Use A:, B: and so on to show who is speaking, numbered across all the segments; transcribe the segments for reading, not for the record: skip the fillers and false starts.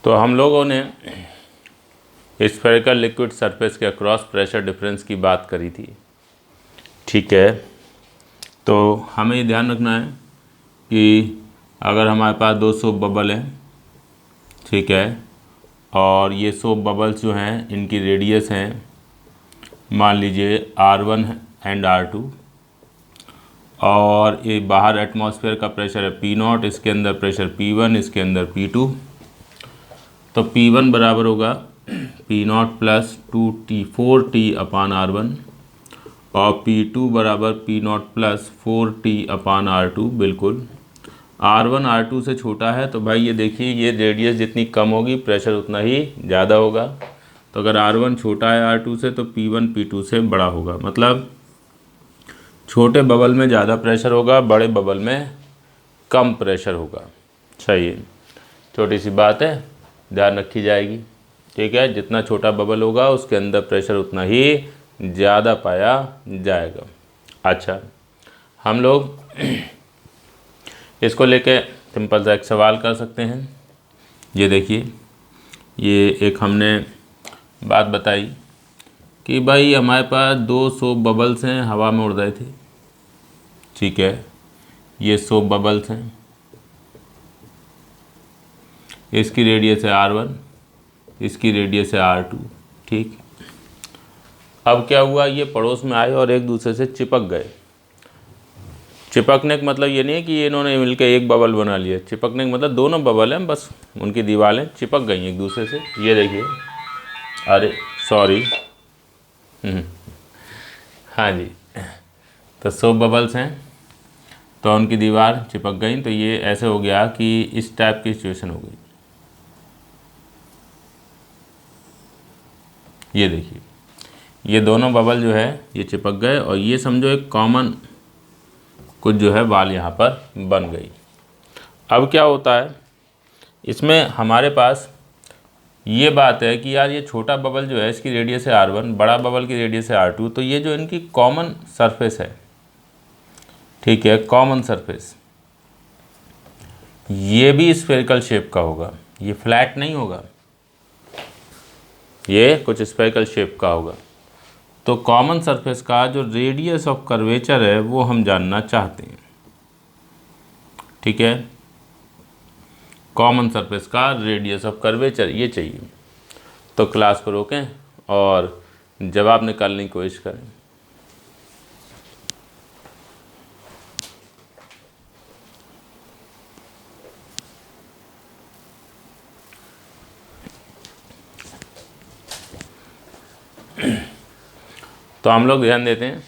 A: तो हम लोगों ने स्फेरिकल लिक्विड सरफेस के अक्रॉस प्रेशर डिफरेंस की बात करी थी, ठीक है। तो हमें ये ध्यान रखना है कि अगर हमारे पास 2 सोप बबल हैं, ठीक है, और ये सोप बबल्स जो हैं इनकी रेडियस हैं, मान लीजिए R1 एंड R2, और ये बाहर एटमॉस्फेयर का प्रेशर है P0, इसके अंदर प्रेशर P1, इसके अंदर P2। तो P1 बराबर होगा P0 प्लस 4T/R1 और P2 बराबर P0 प्लस 4T/R2। बिल्कुल R1 R2 से छोटा है, तो भाई ये देखिए ये रेडियस जितनी कम होगी प्रेशर उतना ही ज़्यादा होगा। तो अगर R1 छोटा है R2 से तो P1 P2 से बड़ा होगा, मतलब छोटे बबल में ज़्यादा प्रेशर होगा, बड़े बबल में कम प्रेशर होगा। सही है, छोटी सी बात है, ध्यान रखी जाएगी, ठीक है। जितना छोटा बबल होगा उसके अंदर प्रेशर उतना ही ज़्यादा पाया जाएगा। अच्छा, हम लोग इसको लेके सिंपल सा एक सवाल कर सकते हैं। ये देखिए, ये एक हमने बात बताई कि भाई हमारे पास 2 सोप बबल्स हैं, हवा में उड़ रहे थे, ठीक है। ये सोप बबल्स हैं, इसकी रेडियस है R1, इसकी रेडियस है R2, ठीक। अब क्या हुआ, ये पड़ोस में आए और एक दूसरे से चिपक गए। चिपकने का मतलब ये नहीं है कि ये इन्होंने मिलकर एक बबल बना लिया। चिपकने का मतलब दोनों बबल हैं, बस उनकी दीवारें चिपक गई एक दूसरे से। ये देखिए, अरे सॉरी, हाँ जी, तो सोप बबल्स हैं तो उनकी दीवार चिपक गई, तो ये ऐसे हो गया कि इस टाइप की सिचुएशन हो गई। ये देखिए, ये दोनों बबल जो है ये चिपक गए और ये समझो एक कॉमन कुछ जो है बाल यहाँ पर बन गई। अब क्या होता है, इसमें हमारे पास ये बात है कि यार ये छोटा बबल जो है इसकी रेडियस है R1, बड़ा बबल की रेडियस है R2, तो ये जो इनकी कॉमन सरफेस है, ठीक है, कॉमन सरफेस, ये भी स्फेरिकल शेप का होगा, ये फ्लैट नहीं होगा, ये कुछ स्फेरिकल शेप का होगा। तो कॉमन सरफेस का जो रेडियस ऑफ कर्वेचर है वो हम जानना चाहते हैं, ठीक है। कॉमन सरफेस का रेडियस ऑफ कर्वेचर ये चाहिए। तो क्लास को रोकें और जवाब निकालने की कोशिश करें। तो हम लोग ध्यान देते हैं,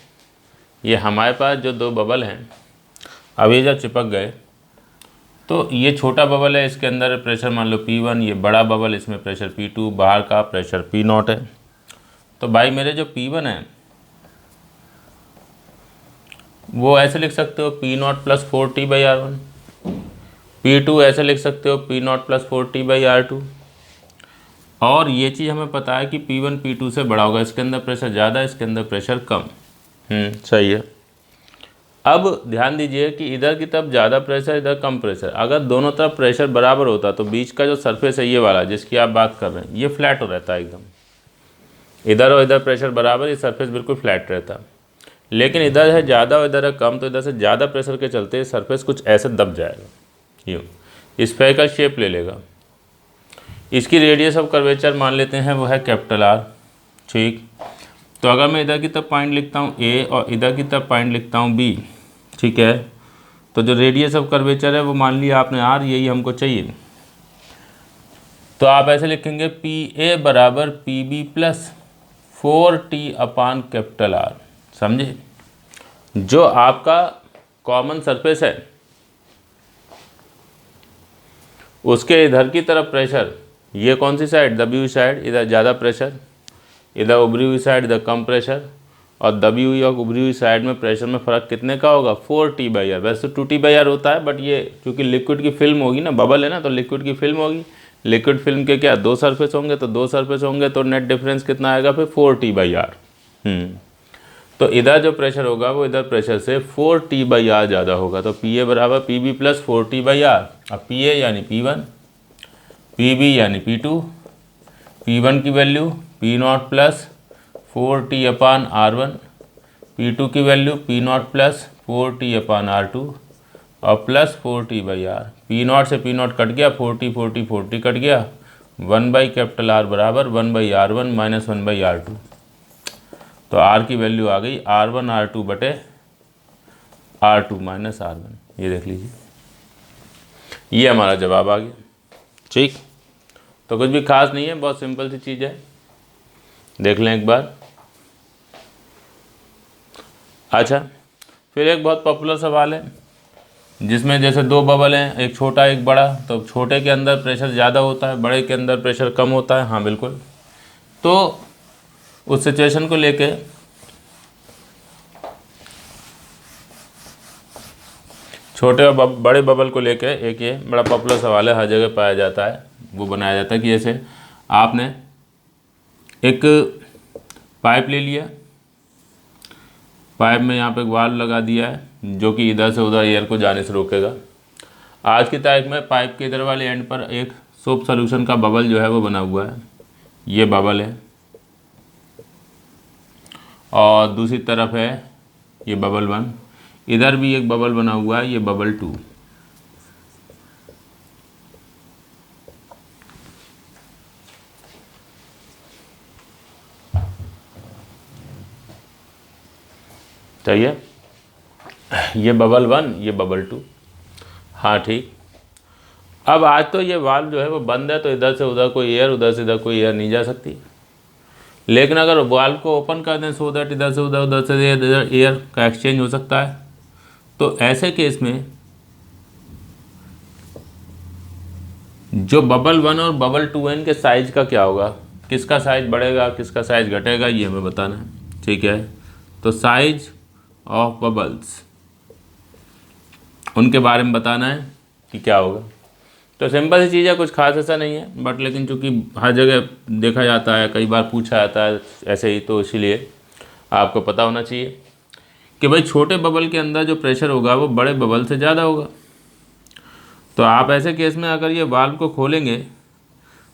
A: ये हमारे पास जो 2 बबल हैं, अब ये जब चिपक गए तो ये छोटा बबल है, इसके अंदर प्रेशर मान लो P1, ये बड़ा बबल इसमें प्रेशर P2, बाहर का प्रेशर P0 है। तो भाई मेरे जो P1 है वो ऐसे लिख सकते हो P0 प्लस 4T/R1, P2 ऐसे लिख सकते हो P0 प्लस 4T/R2, और ये चीज़ हमें पता है कि P1 P2 से बड़ा होगा, इसके अंदर प्रेशर ज़्यादा, इसके अंदर प्रेशर कम। सही है। अब ध्यान दीजिए कि इधर की तरफ ज़्यादा प्रेशर, इधर कम प्रेशर। अगर दोनों तरफ प्रेशर बराबर होता तो बीच का जो सरफेस है ये वाला जिसकी आप बात कर रहे हैं, ये फ्लैट हो रहता है एकदम। इधर और इधर प्रेशर बराबर, ये सरफेस बिल्कुल फ्लैट रहता। लेकिन इधर है ज़्यादा और इधर है कम, तो इधर से ज़्यादा प्रेशर के चलते सरफेस कुछ ऐसे दब जाएगा, यूँ स्फेरिकल शेप ले लेगा। इसकी रेडियस ऑफ कर्वेचर मान लेते हैं वो है R, ठीक। तो अगर मैं इधर की तरफ पॉइंट लिखता हूँ A और इधर की तरफ पॉइंट लिखता हूँ B, ठीक है, तो जो रेडियस ऑफ कर्वेचर है वो मान लिया आपने R, यही हमको चाहिए। तो आप ऐसे लिखेंगे PA बराबर PB प्लस 4T/R, समझे। जो आपका कॉमन सरफेस है उसके इधर की तरफ प्रेशर, ये कौन सी साइड, दबी हुई साइड, इधर ज़्यादा प्रेशर, इधर उभरी हुई साइड इधर कम प्रेशर, और दबी हुई और उभरी हुई साइड में प्रेशर में फ़र्क कितने का होगा, 4T/R। वैसे तो 2T/R होता है, बट ये चूँकि लिक्विड की फिल्म होगी ना, बबल है ना, तो लिक्विड की फिल्म होगी। लिक्विड फिल्म के क्या 2 सरफेस होंगे, तो 2 सरफेस होंगे तो नेट डिफरेंस कितना आएगा फिर 4T/R। तो इधर जो प्रेशर होगा वो इधर प्रेशर से 4T/R ज़्यादा होगा। तो PA बराबर PB प्लस 4T/R। अब PA यानी P1, PB यानी P2, P1 की value P0 plus 4T/R1, P2 की वैल्यू P0 प्लस 4T/R2 और प्लस 4T/R। P0 से P0 कट गया, 40 कट गया, 1/R बराबर 1/R1 माइनस 1/R2। तो R की वैल्यू आ गई R1 R2 बटे R2 माइनस R1। ये देख लीजिए, ये हमारा जवाब आ गया। ठीक, तो कुछ भी खास नहीं है, बहुत सिंपल सी चीज़ है, देख लें एक बार। अच्छा, फिर एक बहुत पॉपुलर सवाल है जिसमें जैसे दो बबल हैं, एक छोटा एक बड़ा, तो छोटे के अंदर प्रेशर ज़्यादा होता है, बड़े के अंदर प्रेशर कम होता है। हाँ बिल्कुल। तो उस सिचुएशन को लेके छोटे और बड़े बबल को लेके एक ये बड़ा पॉपुलर सवाल है, हर जगह पाया जाता है। वो बनाया जाता है कि जैसे आपने एक पाइप ले लिया, पाइप में यहाँ पे एक वाल्व लगा दिया है जो कि इधर से उधर एयर को जाने से रोकेगा। आज की तारीख में पाइप के इधर वाले एंड पर एक सोप सॉल्यूशन का बबल जो है वो बना हुआ है, ये बबल है, और दूसरी तरफ है ये बबल 1, इधर भी एक बबल बना हुआ है, ये बबल 2। चाहिए, ये बबल 1, ये बबल 2। हाँ ठीक। अब आज तो ये वाल्व जो है वो बंद है, तो इधर से उधर कोई एयर, उधर से इधर कोई एयर नहीं जा सकती। लेकिन अगर वाल्व को ओपन कर दें सो दैट इधर से उधर, उधर से इधर एयर का एक्सचेंज हो सकता है, तो ऐसे केस में जो बबल 1 और बबल 2 है इनके साइज का क्या होगा, किसका साइज बढ़ेगा किसका साइज घटेगा, ये हमें बताना है। ठीक है, तो साइज ऑफ बबल्स, उनके बारे में बताना है कि क्या होगा। तो सिंपल सी चीज़ है, कुछ खास ऐसा नहीं है, बट लेकिन चूँकि हर जगह देखा जाता है, कई बार पूछा जाता है ऐसे ही, तो इसीलिए आपको पता होना चाहिए कि भाई छोटे बबल के अंदर जो प्रेशर होगा वो बड़े बबल से ज़्यादा होगा। तो आप ऐसे केस में अगर ये वाल्व को खोलेंगे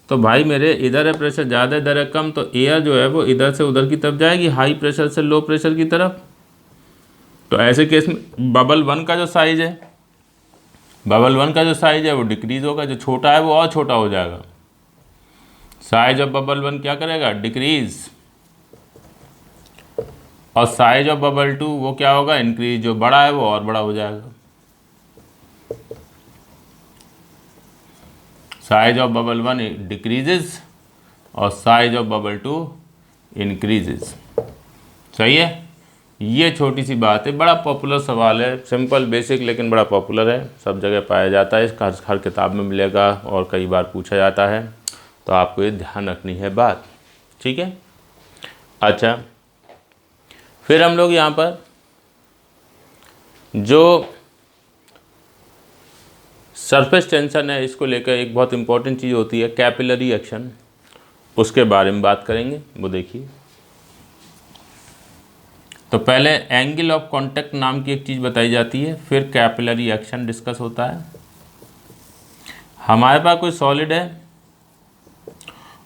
A: तो भाई मेरे इधर है प्रेशर ज़्यादा, इधर है कम, तो एयर जो है वो इधर से उधर की तरफ जाएगी, हाई प्रेशर से लो प्रेशर की तरफ। तो ऐसे केस में बबल 1 का जो साइज़ है, बबल 1 का जो साइज़ है वो डिक्रीज़ होगा, जो छोटा है वो और छोटा हो जाएगा। साइज ऑफ बबल 1 क्या करेगा, डिक्रीज़, और साइज ऑफ बबल 2 वो क्या होगा, इंक्रीज, जो बड़ा है वो और बड़ा हो जाएगा। साइज ऑफ बबल 1 डिक्रीजेस और साइज ऑफ बबल 2 इंक्रीजेस। सही है, ये छोटी सी बात है, बड़ा पॉपुलर सवाल है, सिंपल बेसिक लेकिन बड़ा पॉपुलर है, सब जगह पाया जाता है, इसका हर किताब में मिलेगा और कई बार पूछा जाता है, तो आपको ये ध्यान रखनी है बात। ठीक है। अच्छा, फिर हम लोग यहाँ पर जो सरफेस टेंशन है इसको लेकर एक बहुत इंपॉर्टेंट चीज़ होती है कैपिलरी एक्शन, उसके बारे में बात करेंगे। वो देखिए, तो पहले एंगल ऑफ कांटेक्ट नाम की एक चीज़ बताई जाती है, फिर कैपिलरी एक्शन डिस्कस होता है। हमारे पास कोई सॉलिड है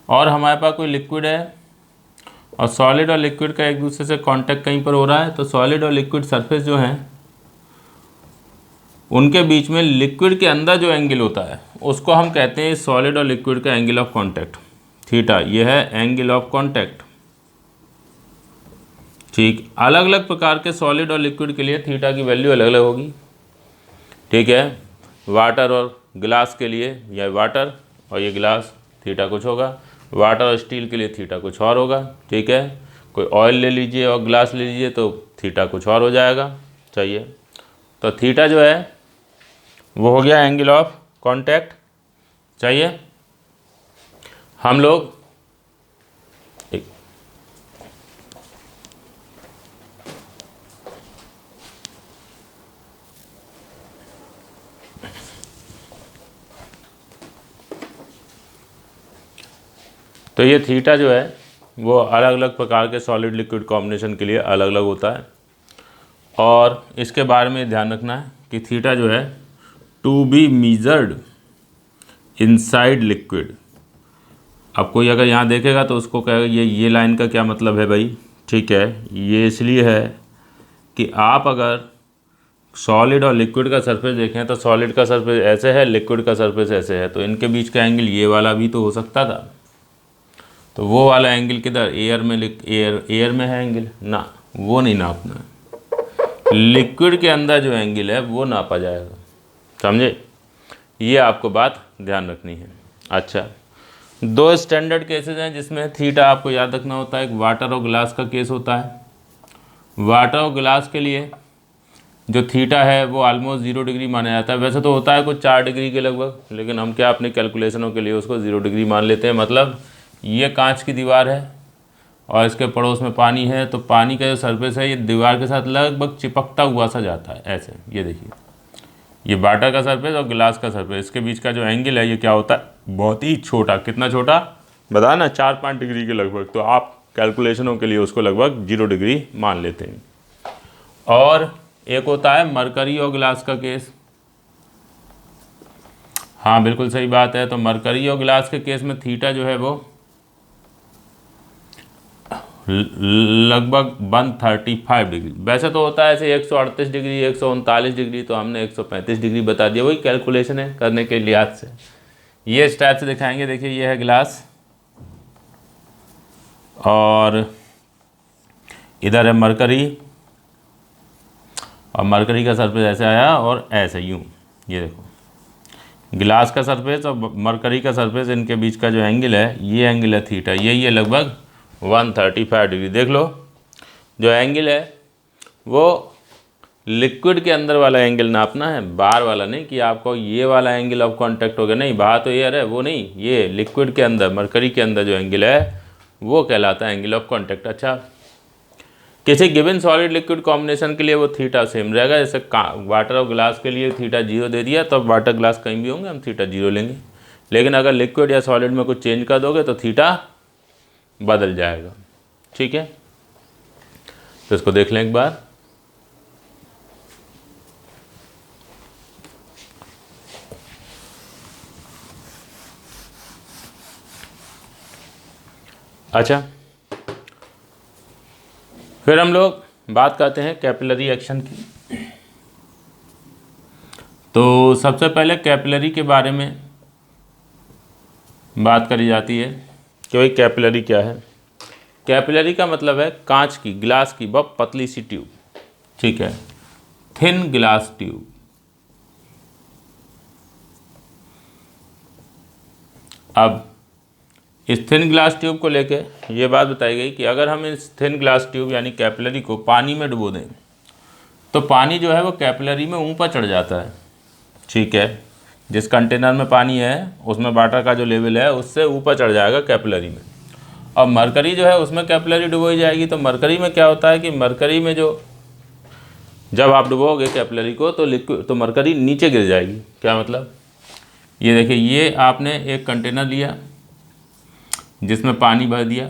A: और हमारे पास कोई लिक्विड है, और सॉलिड और लिक्विड का एक दूसरे से कांटेक्ट कहीं पर हो रहा है, तो सॉलिड और लिक्विड सरफेस जो हैं उनके बीच में लिक्विड के अंदर जो एंगल होता है उसको हम कहते हैं सॉलिड और लिक्विड का एंगल ऑफ कांटेक्ट, थीटा। ये है एंगल ऑफ कांटेक्ट। ठीक, अलग अलग प्रकार के सॉलिड और लिक्विड के लिए थीटा की वैल्यू अलग अलग होगी। ठीक है, वाटर और ग्लास के लिए, यह वाटर और ये ग्लास, थीटा कुछ होगा। वाटर और स्टील के लिए थीटा कुछ और होगा। ठीक है, कोई ऑयल ले लीजिए और ग्लास ले लीजिए तो थीटा कुछ और हो जाएगा। चाहिए, तो थीटा जो है वो हो गया एंगल ऑफ कांटेक्ट। चाहिए, हम लोग तो ये थीटा जो है वो अलग अलग प्रकार के सॉलिड लिक्विड कॉम्बिनेशन के लिए अलग अलग होता है। और इसके बारे में ध्यान रखना है कि थीटा जो है to be measured inside liquid. अब कोई अगर यहाँ देखेगा तो उसको कहेगा ये लाइन का क्या मतलब है भाई, ठीक है, ये इसलिए है कि आप अगर सॉलिड और लिक्विड का सरफेस देखें तो सॉलिड का सरफेस ऐसे है, लिक्विड का सरफेस ऐसे है, तो इनके बीच का एंगल ये वाला भी तो हो सकता था। तो वो वाला एंगल किधर, एयर में है एंगल ना, वो नहीं नापना है। लिक्विड के अंदर जो एंगल है वो नापा जाएगा, समझे, ये आपको बात ध्यान रखनी है। अच्छा, दो स्टैंडर्ड केसेस हैं जिसमें थीटा आपको याद रखना होता है। एक वाटर और ग्लास का केस होता है। वाटर और ग्लास के लिए जो थीटा है वो ऑलमोस्ट 0 डिग्री माना जाता है। वैसे तो होता है कुछ 4 डिग्री के लगभग, लेकिन हम क्या अपनी कैलकुलेशनों के लिए उसको 0 डिग्री मान लेते हैं। मतलब ये कांच की दीवार है और इसके पड़ोस में पानी है, तो पानी का जो सरफेस है ये दीवार के साथ लगभग चिपकता हुआ सा जाता है ऐसे। ये देखिए, ये वाटर का सरफेस और ग्लास का सरफेस, इसके बीच का जो एंगल है ये क्या होता है, बहुत ही छोटा। कितना छोटा बता ना, 4-5 डिग्री के लगभग। तो आप कैलकुलेशनों के लिए उसको लगभग 0 डिग्री मान लेते हैं। और एक होता है मरकरी और ग्लास का केस। हाँ बिल्कुल सही बात है। तो मरकरी और ग्लास के केस में थीटा जो है वो लगभग 135 डिग्री। वैसे तो होता है ऐसे 138 डिग्री, 139 डिग्री, तो हमने 135 डिग्री बता दिया। वही कैलकुलेशन है करने के लिहाज से। ये इस टाइप से दिखाएंगे। देखिए ये है ग्लास और इधर है मरकरी, और मरकरी का सरफेस ऐसे आया और ऐसे यूँ, ये देखो गिलास का सरफेस और मरकरी का सरफेस, इनके बीच का जो एंगल है ये एंगल है थीटा, यही है लगभग 135 डिग्री। देख लो जो एंगल है वो लिक्विड के अंदर वाला एंगल नापना है, बाहर वाला नहीं कि आपको ये वाला एंगल ऑफ कांटेक्ट हो गया, नहीं, बाहर तो एयर है वो नहीं, ये लिक्विड के अंदर मरकरी के अंदर जो एंगल है वो कहलाता है एंगल ऑफ कांटेक्ट। अच्छा, किसी गिवन सॉलिड लिक्विड कॉम्बिनेशन के लिए वो थीटा सेम रहेगा। जैसे वाटर और ग्लास के लिए थीटा 0 दे दिया, तो वाटर ग्लास कहीं भी होंगे हम थीटा 0 लेंगे। लेकिन अगर लिक्विड या सॉलिड में कुछ चेंज कर दोगे तो थीटा बदल जाएगा, ठीक है। तो इसको देख लें एक बार। अच्छा, फिर हम लोग बात करते हैं कैपिलरी एक्शन की। तो सबसे पहले कैपिलरी के बारे में बात करी जाती है कि भाई कैपिलरी क्या है। कैपिलरी का मतलब है कांच की, ग्लास की बहुत पतली सी ट्यूब, ठीक है, थिन ग्लास ट्यूब। अब इस थिन ग्लास ट्यूब को लेके ये बात बताई गई कि अगर हम इस थिन ग्लास ट्यूब यानी कैपिलरी को पानी में डुबो दें तो पानी जो है वो कैपिलरी में ऊपर चढ़ जाता है, ठीक है। जिस कंटेनर में पानी है उसमें वाटर का जो लेवल है उससे ऊपर चढ़ जाएगा कैपिलरी में। और मरकरी जो है उसमें कैपिलरी डुबोई जाएगी। तो मरकरी में क्या होता है कि मरकरी में जो जब आप डुबोगे कैपिलरी को तो लिक्विड तो मरकरी नीचे गिर जाएगी। क्या मतलब, ये देखिए, ये आपने एक कंटेनर लिया जिसमें पानी भर दिया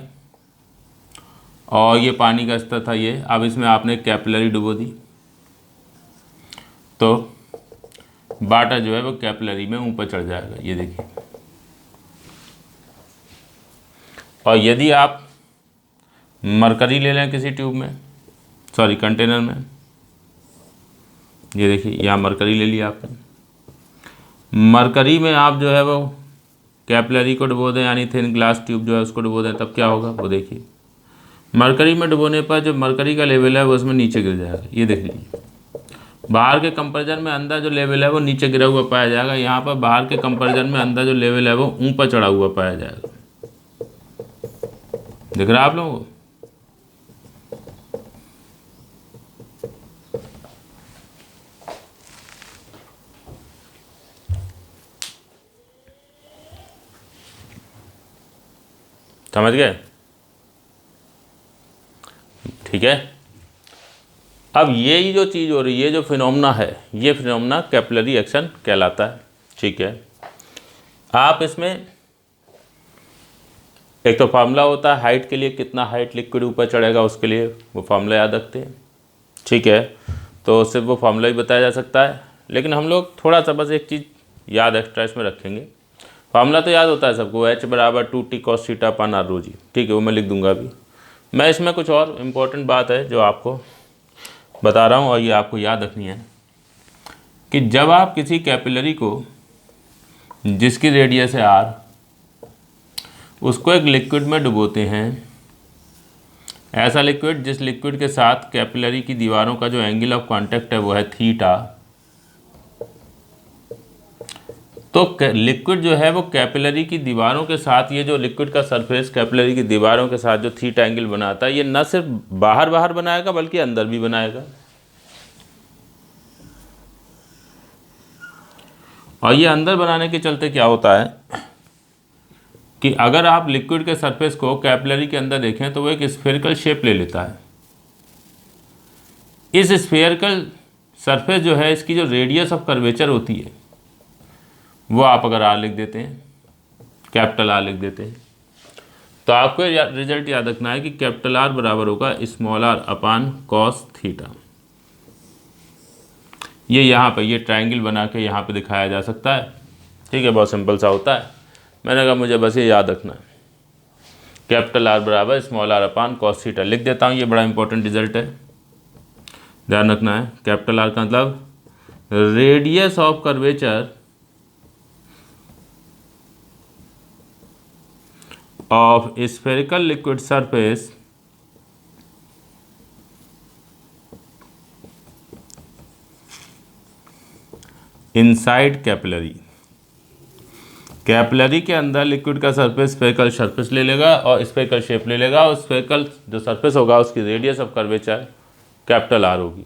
A: और ये पानी का स्तर था ये, अब इसमें आपने कैपिलरी डुबो दी तो वाटर जो है वो कैपिलरी में ऊपर चढ़ जाएगा, ये देखिए। और यदि आप मरकरी ले लें किसी ट्यूब में, सॉरी कंटेनर में, ये देखिए यहाँ मरकरी ले लिया आपने। मरकरी में आप जो है वो कैपिलरी को डुबो दें यानी थिन ग्लास ट्यूब जो है उसको डुबो दें, तब क्या होगा वो देखिए। मरकरी में डुबोने पर जो मरकरी का लेवल है वो उसमें नीचे गिर जाएगा, ये देख लीजिए। बाहर के कंपैरिजन में अंदर जो लेवल है वो नीचे गिरा हुआ पाया जाएगा, यहाँ पर बाहर के कंपैरिजन में अंदर जो लेवल है वो ऊपर चढ़ा हुआ पाया जाएगा। दिख रहा है आप लोगों को? समझ गए? ठीक है। अब ये जो चीज़ हो रही है, ये जो फिनोमेना है, ये फिनोमेना कैपिलरी एक्शन कहलाता है, ठीक है। आप इसमें एक तो फार्मूला होता है हाइट के लिए, कितना हाइट लिक्विड ऊपर चढ़ेगा उसके लिए, वो फार्मूला याद रखते हैं, ठीक है। तो सिर्फ वो फार्मूला ही बताया जा सकता है, लेकिन हम लोग थोड़ा सा बस एक चीज़ याद एक्स्ट्रा इसमें रखेंगे। फार्मूला तो याद होता है सबको, H बराबर 2T cos theta upon R rho g, ठीक है, वो मैं लिख दूंगा अभी। मैं इसमें कुछ और इम्पोर्टेंट बात है जो आपको बता रहा हूँ और ये आपको याद रखनी है कि जब आप किसी कैपिलरी को जिसकी रेडियस है R, उसको एक लिक्विड में डुबोते हैं, ऐसा लिक्विड जिस लिक्विड के साथ कैपिलरी की दीवारों का जो एंगल ऑफ कांटेक्ट है वो है थीटा, तो लिक्विड जो है वो कैपिलरी की दीवारों के साथ, ये जो लिक्विड का सरफेस कैपिलरी की दीवारों के साथ जो थीटा एंगल बनाता है, ये न सिर्फ बाहर बाहर बनाएगा बल्कि अंदर भी बनाएगा। और ये अंदर बनाने के चलते क्या होता है कि अगर आप लिक्विड के सरफेस को कैपिलरी के अंदर देखें तो वो एक स्फेरिकल शेप ले लेता है। इस स्फेरिकल सरफेस जो है, इसकी जो रेडियस ऑफ कर्वेचर होती है वो आप अगर R लिख देते हैं, कैपिटल R लिख देते हैं, तो आपको रिजल्ट याद रखना है कि कैपिटल R बराबर होगा स्मॉल r अपान कॉस थीटा। ये यहाँ पे ये ट्रायंगल बना के यहाँ पे दिखाया जा सकता है, ठीक है, बहुत सिंपल सा होता है। मैंने कहा मुझे बस ये याद रखना है, कैपिटल R बराबर स्मॉल r अपान कॉस थीटा लिख देता हूँ। ये बड़ा इंपॉर्टेंट रिजल्ट है, ध्यान रखना है। कैपिटल R का मतलब radius of curvature of spherical liquid surface inside capillary। Capillary के अंदर लिक्विड का सरफेस स्फेरिकल सरफेस ले लेगा और स्फेरिकल शेप ले लेगा, और स्फेरिकल जो सरफेस होगा उसकी radius of curvature capital R होगी।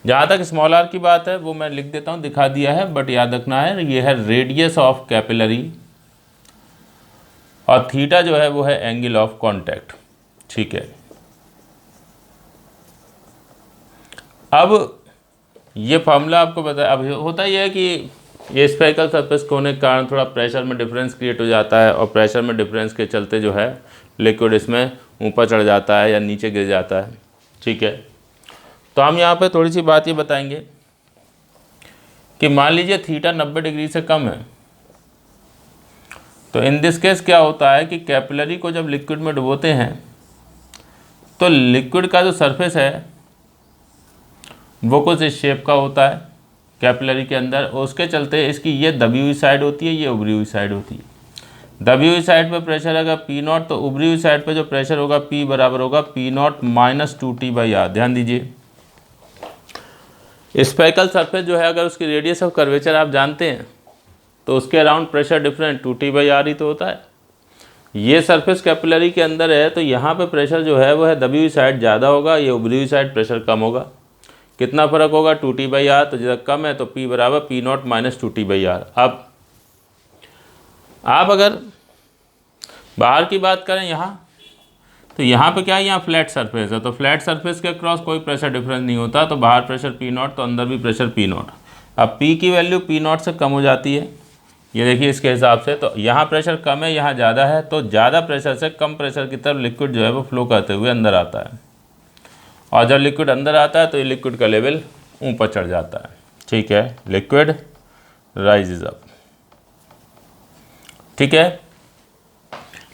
A: जहाँ तक स्मॉल r की बात है वो मैं लिख देता हूँ, दिखा दिया है, बट याद रखना है ये है रेडियस ऑफ कैपिलरी, और थीटा जो है वो है एंगल ऑफ कांटेक्ट, ठीक है। अब ये फार्मूला आपको पता है। अब होता ये है कि ये स्फेरिकल सरफेस होने के कारण थोड़ा प्रेशर में डिफरेंस क्रिएट हो जाता है, और प्रेशर में डिफरेंस के चलते जो है लिक्विड इसमें ऊपर चढ़ जाता है या नीचे गिर जाता है, ठीक है। तो हम यहाँ पे थोड़ी सी बात ये बताएंगे कि मान लीजिए थीटा 90 डिग्री से कम है, तो इन दिस केस क्या होता है कि कैपिलरी को जब लिक्विड में डुबोते हैं तो लिक्विड का जो सरफेस है वो कुछ इस शेप का होता है कैपिलरी के अंदर, और उसके चलते इसकी ये दबी हुई साइड होती है, ये उभरी हुई साइड होती है। दबी हुई साइड पे प्रेशर आएगा P0, तो उभरी हुई साइड पे जो प्रेशर होगा P बराबर होगा P0 माइनस 2T/R। ध्यान दीजिए, स्फेरिकल सरफेस जो है अगर उसकी रेडियस ऑफ कर्वेचर आप जानते हैं तो उसके अराउंड प्रेशर डिफरेंट 2T/R ही तो होता है। ये सरफेस कैपिलरी के अंदर है तो यहाँ पे प्रेशर जो है वो है दबी हुई साइड ज़्यादा होगा, ये उभरी हुई साइड प्रेशर कम होगा। कितना फ़र्क होगा 2T/R, तो जब कम है तो P बराबर P0 माइनस 2T/R। अब आप अगर बाहर की बात करें यहाँ, तो यहाँ पे क्या है, यहाँ फ्लैट सरफेस है, तो फ्लैट सरफेस के क्रॉस कोई प्रेशर डिफरेंस नहीं होता, तो बाहर प्रेशर P0 तो अंदर भी प्रेशर P0। अब P की वैल्यू P0 से कम हो जाती है, ये देखिए इसके हिसाब से, तो यहाँ प्रेशर कम है यहाँ ज़्यादा है, तो ज़्यादा प्रेशर से कम प्रेशर की तरफ लिक्विड जो है वो फ्लो करते हुए अंदर आता है, और जब लिक्विड अंदर आता है तो ये लिक्विड का लेवल ऊपर चढ़ जाता है, ठीक है, लिक्विड राइजेज अप, ठीक है,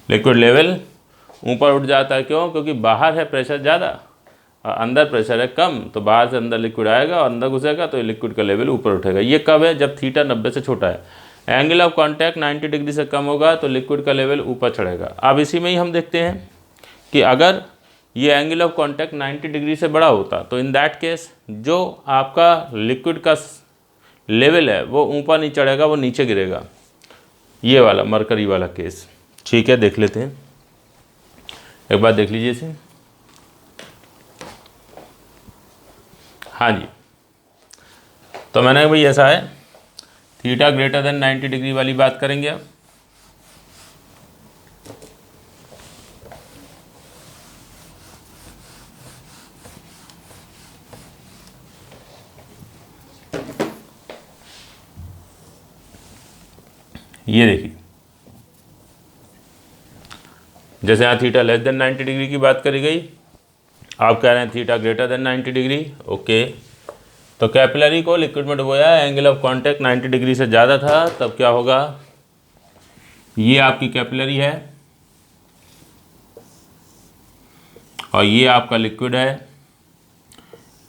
A: लिक्विड लेवल ऊपर उठ जाता है। क्यों? क्योंकि बाहर है प्रेशर ज़्यादा और अंदर प्रेशर है कम, तो बाहर से अंदर लिक्विड आएगा और अंदर घुसेगा तो ये लिक्विड का लेवल ऊपर उठेगा। ये कब है? जब थीटा 90 से छोटा है, एंगल ऑफ कांटेक्ट 90 डिग्री से कम होगा तो लिक्विड का लेवल ऊपर चढ़ेगा। अब इसी में ही हम देखते हैं कि अगर ये एंगल ऑफ कांटेक्ट 90 डिग्री से बड़ा होता तो इन दैट केस जो आपका लिक्विड का लेवल है वो ऊपर नहीं चढ़ेगा, वो नीचे गिरेगा, ये वाला मरकरी वाला केस, ठीक है। देख लेते हैं, एक बार देख लीजिए इसे। हाँ जी, तो मैंने भाई ऐसा है, थीटा ग्रेटर देन 90 डिग्री वाली बात करेंगे अब। ये देखिए जैसे यहाँ थीटा लेस देन 90 डिग्री की बात करी गई, आप कह रहे हैं theta greater than 90 degree. Okay, तो कैपिलरी को लिक्विड में डुबोया, एंगल ऑफ कांटेक्ट 90 डिग्री से ज़्यादा था, तब क्या होगा, ये आपकी कैपिलरी है और ये आपका लिक्विड है।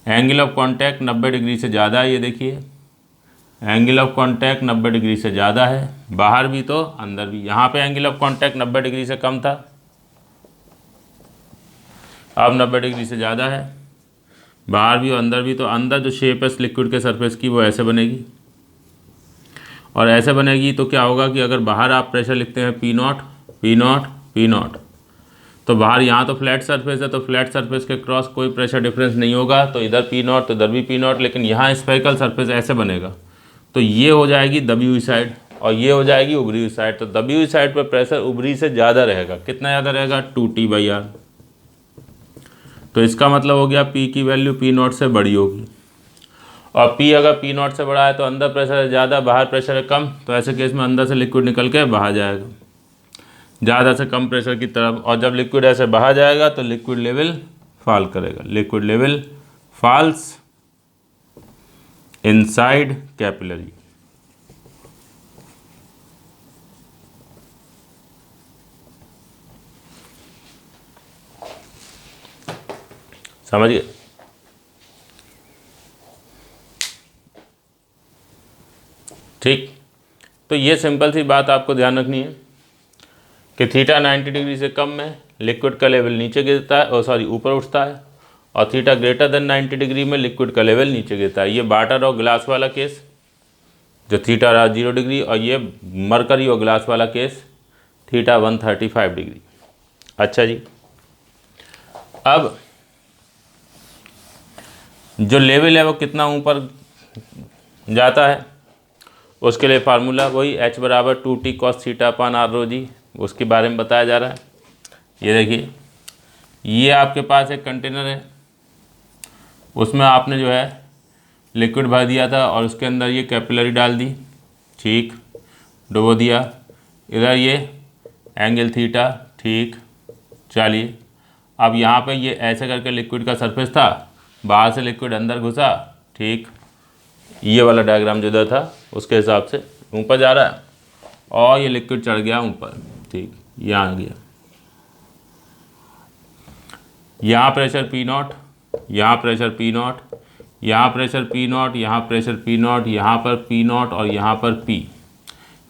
A: एंगल ऑफ कांटेक्ट 90 डिग्री से ज़्यादा है, ये देखिए एंगल ऑफ कांटेक्ट 90 डिग्री से ज़्यादा है, बाहर भी तो अंदर भी। यहाँ पे एंगल ऑफ कांटेक्ट 90 डिग्री से कम था, अब 90 डिग्री से ज़्यादा है, बाहर भी और अंदर भी। तो अंदर जो शेप है लिक्विड के सरफेस की वो ऐसे बनेगी, और ऐसे बनेगी तो क्या होगा कि अगर बाहर आप प्रेशर लिखते हैं P not P not P not, तो बाहर यहाँ तो फ्लैट सरफेस है, तो फ्लैट सरफेस के क्रॉस कोई प्रेशर डिफरेंस नहीं होगा, तो इधर पी नॉट तो इधर भी पी नॉट। लेकिन यहाँ स्फेरिकल सरफेस ऐसे बनेगा, तो ये हो जाएगी दबी हुई साइड और ये हो जाएगी उभरी हुई साइड। तो दबी हुई साइड पर प्रेशर उभरी से ज़्यादा रहेगा। कितना ज़्यादा रहेगा, 2T/R। तो इसका मतलब हो गया P की वैल्यू P नॉट से बड़ी होगी, और P अगर P नॉट से बड़ा है तो अंदर प्रेशर है ज़्यादा, बाहर प्रेशर है कम, तो ऐसे केस में अंदर से लिक्विड निकल के बाहर जाएगा ज़्यादा से कम प्रेशर की तरफ। और जब लिक्विड ऐसे बाहर जाएगा तो लिक्विड लेवल फॉल करेगा, liquid level falls inside capillary. समझ गए? ठीक, तो ये सिंपल सी बात आपको ध्यान रखनी है कि थीटा 90 डिग्री से कम में लिक्विड का लेवल नीचे गिरता है, ऊपर उठता है, और थीटा ग्रेटर देन 90 डिग्री में लिक्विड का लेवल नीचे गिरता है। ये वाटर और ग्लास वाला केस जो थीटा रहा 0 डिग्री, और ये मरकरी और ग्लास वाला केस थीटा 135 डिग्री। अच्छा जी, अब जो लेवल है वो कितना ऊपर जाता है, उसके लिए फार्मूला वही H बराबर 2T cos थीटा अपान R रो जी, उसके बारे में बताया जा रहा है। ये देखिए, ये आपके पास एक कंटेनर है, उसमें आपने जो है लिक्विड भर दिया था और उसके अंदर ये कैपिलरी डाल दी, ठीक, डुबो दिया। इधर ये एंगल थीटा, ठीक, चलिए अब यहाँ पे ये ऐसे करके लिक्विड का सरफेस था, बाहर से लिक्विड अंदर घुसा, ठीक, ये वाला डायग्राम जो इधर था उसके हिसाब से ऊपर जा रहा है, और ये लिक्विड चढ़ गया ऊपर, ठीक, यहाँ आ गया। यहाँ प्रेशर P नॉट, यहाँ प्रेशर P नॉट, यहाँ प्रेशर P नॉट, यहाँ प्रेशर P नॉट, यहाँ पर P नॉट और यहाँ पर P।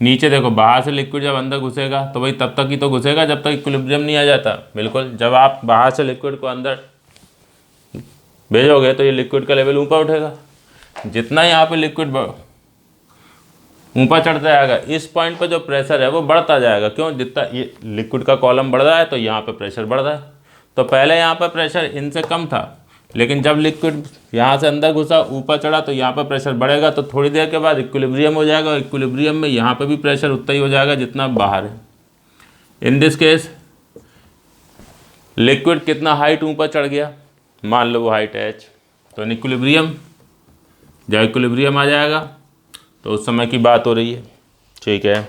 A: नीचे देखो, बाहर से लिक्विड जब अंदर घुसेगा तो भाई तब तक ही तो घुसेगा जब तक इक्विलिब्रियम नहीं आ जाता। बिल्कुल, जब आप बाहर से लिक्विड को अंदर भेजोगे तो ये लिक्विड का लेवल ऊपर उठेगा। जितना यहाँ पे लिक्विड ऊपर चढ़ता जाएगा, इस पॉइंट पर जो प्रेशर है वो बढ़ता जाएगा। क्यों? जितना ये लिक्विड का कॉलम बढ़ रहा है तो यहाँ पे प्रेशर बढ़ रहा है। तो पहले यहाँ पर प्रेशर इनसे कम था, लेकिन जब लिक्विड यहाँ से अंदर घुसा, ऊपर चढ़ा, तो यहाँ पर प्रेशर बढ़ेगा। तो थोड़ी देर के बाद इक्विलिब्रियम हो जाएगा, और इक्विलिब्रियम में यहाँ पे भी प्रेशर उतना ही हो जाएगा जितना बाहर है। इन दिस केस लिक्विड कितना हाइट ऊपर चढ़ गया, मान लो वो हाइट H, तो इक्विलिब्रियम, जब इक्विलिब्रियम आ जाएगा तो उस समय की बात हो रही है, ठीक है।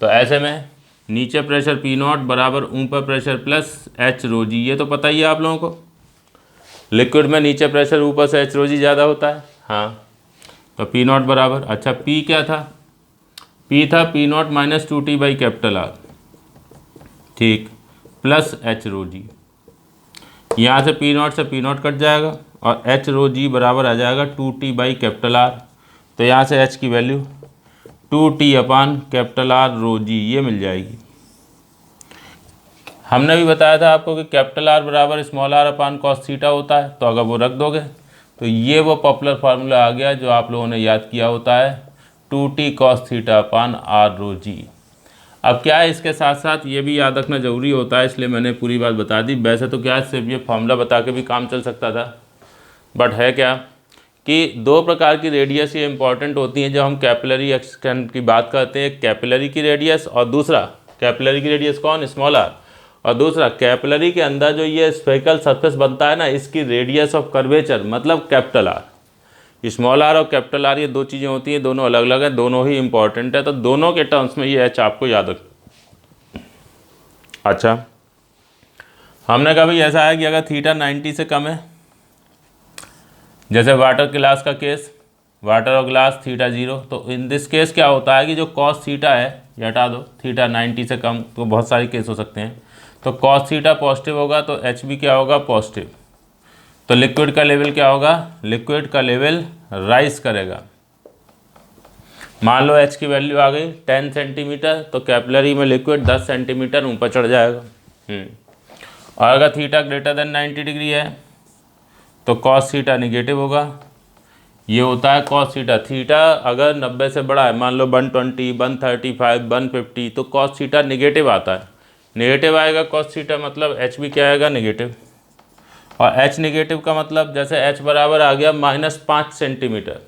A: तो ऐसे में नीचे प्रेशर P नॉट बराबर ऊपर प्रेशर प्लस H रो जी, ये तो पता ही है आप लोगों को। लिक्विड में नीचे प्रेशर ऊपर से H रो जी ज़्यादा होता है, हाँ। तो P नॉट बराबर, अच्छा P क्या था, P था P नॉट माइनस 2T/R, ठीक, प्लस H रो जी। यहाँ से P नॉट से P नॉट कट जाएगा और H रो जी बराबर आ जाएगा 2T/R। तो यहाँ से H की वैल्यू 2T/R रो जी ये मिल जाएगी। हमने भी बताया था आपको कि कैपिटल R बराबर स्मॉल r अपान कॉस थीटा होता है, तो अगर वो रख दोगे तो ये वो पॉपुलर फार्मूला आ गया जो आप लोगों ने याद किया होता है, 2T cos थीटा अपान R रो जी। अब क्या है, इसके साथ साथ ये भी याद रखना ज़रूरी होता है, इसलिए मैंने पूरी बात बता दी। वैसे तो क्या है, सिर्फ ये फार्मूला बता के भी काम चल सकता था, बट है क्या कि दो प्रकार की रेडियस ये इंपॉर्टेंट होती हैं जब हम कैपिलरी एक्सटेंट की बात करते हैं। कैपिलरी की रेडियस और दूसरा, कैपिलरी की रेडियस कौन, स्मॉल r, और दूसरा कैपिलरी के अंदर जो ये स्फेरिकल सरफेस बनता है ना, इसकी रेडियस ऑफ कर्वेचर मतलब कैपिटल R। स्मॉल r और कैपिटल R ये दो चीज़ें होती हैं, दोनों अलग अलग हैं, दोनों ही इंपॉर्टेंट है। तो दोनों के टर्म्स में ये H आपको याद रख। अच्छा, हमने कहा भाई ऐसा है कि अगर थीटा 90 से कम है, जैसे वाटर ग्लास का केस, वाटर और ग्लास थीटा 0, तो इन दिस केस क्या होता है कि जो कॉस थीटा है, ये हटा दो, थीटा 90 से कम, तो बहुत सारे केस हो सकते हैं, तो कॉस थीटा पॉजिटिव होगा तो एच भी क्या होगा, पॉजिटिव। तो लिक्विड का लेवल क्या होगा, लिक्विड का लेवल राइज करेगा। मान लो एच की वैल्यू आ गई 10 सेंटीमीटर, तो कैपिलरी में लिक्विड 10 सेंटीमीटर ऊपर चढ़ जाएगा। और अगर थीटा ग्रेटर देन 90 डिग्री है तो कॉस थीटा निगेटिव होगा। ये होता है कॉस थीटा। थीटा अगर 90 से बड़ा है, मान लो 120, 135, 150, तो कॉस थीटा निगेटिव आता है। नेगेटिव आएगा कॉस थीटा, मतलब एच भी क्या आएगा, निगेटिव। और एच निगेटिव का मतलब जैसे एच बराबर आ गया -5 सेंटीमीटर,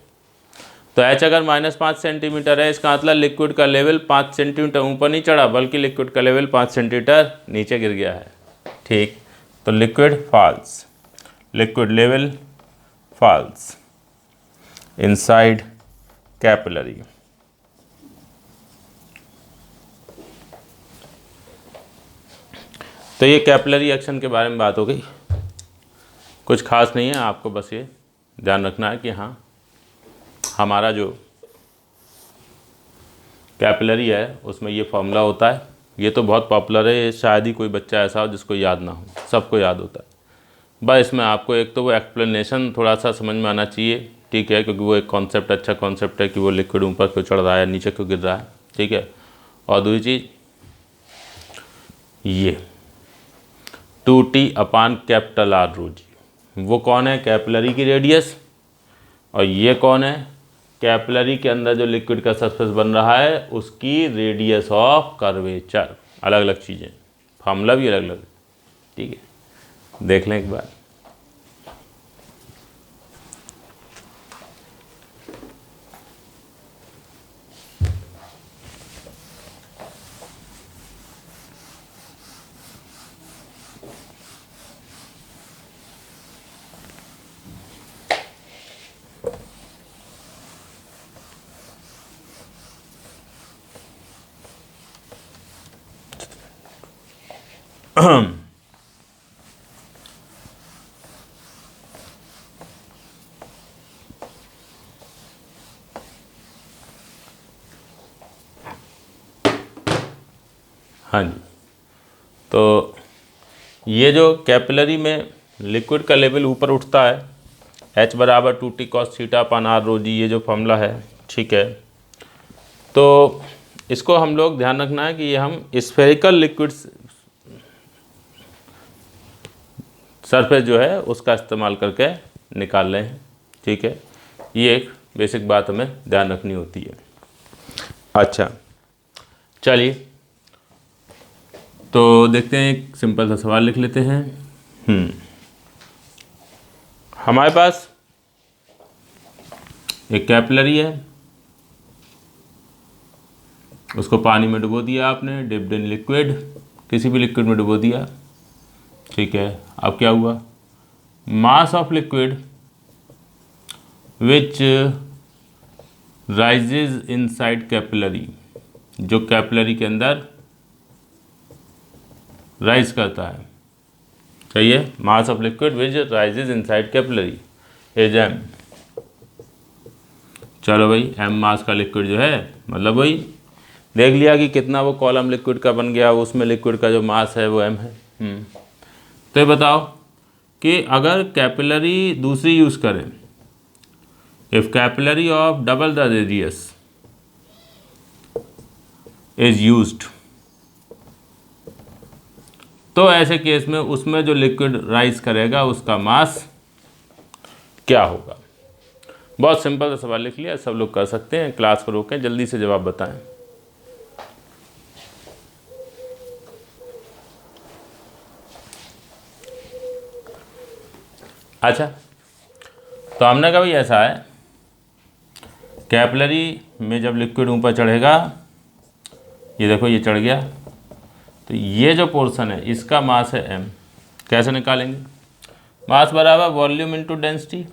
A: तो एच अगर -5 सेंटीमीटर है, इसका मतलब लिक्विड का लेवल 5 सेंटीमीटर ऊपर नहीं चढ़ा, बल्कि लिक्विड का लेवल 5 सेंटीमीटर नीचे गिर गया है। ठीक, तो liquid falls, liquid level falls inside capillary. तो ये कैपिलरी एक्शन के बारे में बात हो गई, कुछ खास नहीं है, आपको बस ये ध्यान रखना है कि हाँ, हमारा जो कैपिलरी है उसमें ये फॉर्मूला होता है। ये तो बहुत पॉपुलर है, ये शायद ही कोई बच्चा ऐसा हो जिसको याद ना हो, सबको याद होता है। बस इसमें आपको एक तो वो एक्सप्लेनेशन थोड़ा सा समझ में आना चाहिए, ठीक है, क्योंकि वो एक कॉन्सेप्ट, अच्छा कॉन्सेप्ट है कि वो लिक्विड ऊपर क्यों चढ़ रहा है, नीचे क्यों गिर रहा है, ठीक है। और दूसरी चीज़ ये 2T/R⁴G, वो कौन है, कैपिलरी की रेडियस, और ये कौन है, कैपिलरी के अंदर जो लिक्विड का सरफेस बन रहा है उसकी रेडियस ऑफ कर्वेचर। अलग अलग चीज़ें, फार्मूला भी अलग अलग, ठीक है, देख लें एक बार। हाँ जी, तो ये जो कैपिलरी में लिक्विड का लेवल ऊपर उठता है, H बराबर 2T cos θ/R⁴G, ये जो फॉर्मूला है, ठीक है। तो इसको हम लोग ध्यान रखना है कि ये हम स्फेरिकल लिक्विड सरफेस जो है उसका इस्तेमाल करके निकाल रहे हैं, ठीक है। ये एक बेसिक बात हमें ध्यान रखनी होती है। अच्छा, चलिए तो देखते हैं, एक सिंपल सा सवाल लिख लेते हैं। हमारे पास एक कैपिलरी है, उसको पानी में डुबो दिया आपने, डिप्ड इन लिक्विड, किसी भी लिक्विड में डुबो दिया, ठीक है। अब क्या हुआ, mass of liquid which rises inside capillary, जो कैपिलरी के अंदर राइज करता है, सही है। Mass of liquid which rises inside capillary is m। चलो भाई, m मास का लिक्विड जो है, मतलब वही देख लिया कि कितना वो कॉलम लिक्विड का बन गया, उसमें लिक्विड का जो मास है वो m है। तो ये बताओ कि अगर कैपिलरी दूसरी यूज़ करें, if capillary of double the radius is used, तो ऐसे केस में उसमें जो लिक्विड राइज करेगा उसका मास क्या होगा। बहुत सिंपल सा सवाल लिख लिया, सब लोग कर सकते हैं, क्लास को रोकें, जल्दी से जवाब बताएं। अच्छा, तो हमने कहा भाई ऐसा है, कैपिलरी में जब लिक्विड ऊपर चढ़ेगा, ये देखो ये चढ़ गया, तो ये जो पोर्शन है इसका मास है m। कैसे निकालेंगे, मास बराबर वॉल्यूम इनटू डेंसिटी।